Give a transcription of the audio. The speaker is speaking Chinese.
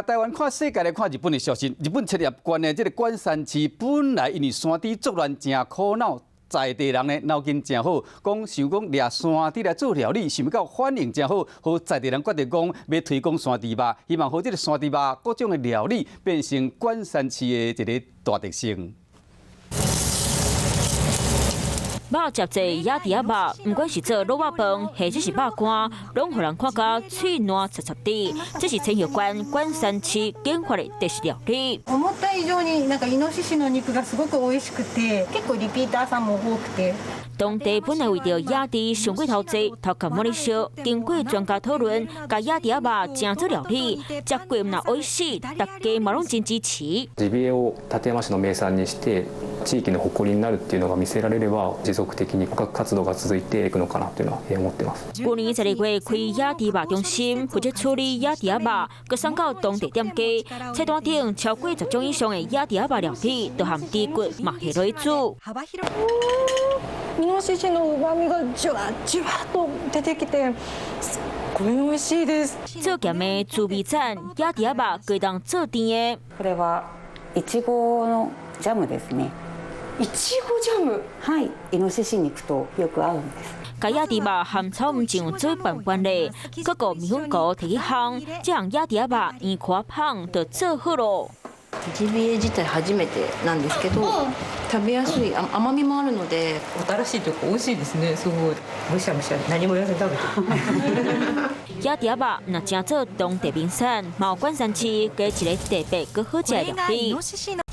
台湾看世界来看日本的消息，日本thiết立关的这个关山市本来因为山地作乱真苦恼。 在地人呢脑筋真好，想讲掠山地来做料理，想到反应真好，和在地人决定讲要推广山地肉，希望和这个山地肉各种的料理变成关山市的一个大特色。 肉接济野猪仔肉，不管是做卤肉饭，或者是肉干，拢互人看到脆软脆脆的。这是青有关关山市研发的特色料理。思った以上になんかイノシシの肉がすごく美味しくて、結構リピーターさんも多くて。 当地本来为着野猪上过头济，头壳摸哩烧，经过专家讨论，甲野猪仔肉正做料理，食过唔那美味しい，大家嘛拢真支持。ジビエを館山市の名産にして、地域の誇りになるっていうのが見せられれば、持続的に捕獲活動が続いていくのかなというのは思ってます。去年12月开野猪肉中心，负责处理野猪仔肉，佮送到当地店家。菜单顶超过10种以上的野猪仔肉料理，都含低骨、麻下落去煮。 イノシシの旨味がじゅわじゅわと出てきて、すっごい美味しいです。做咸的滋味赞，野猪仔肉可以当做甜的。これはいちごのジャムですね。いちごジャム。はい、イノシシ肉とよく合うんです。 甲野猪肉含草唔酱做拌拌的，佮个米粉糕提去烘，这样野猪仔肉圆宽胖就做好咯。 ジビエ自体初めてなんですけど、食べやすい甘みもあるので、新しいというか美味しいですね。すごいむしゃむしゃ何も言わずに食べて。野猪仔肉若正做当地名产，嘛有关山市加一个特别佮好食的料理。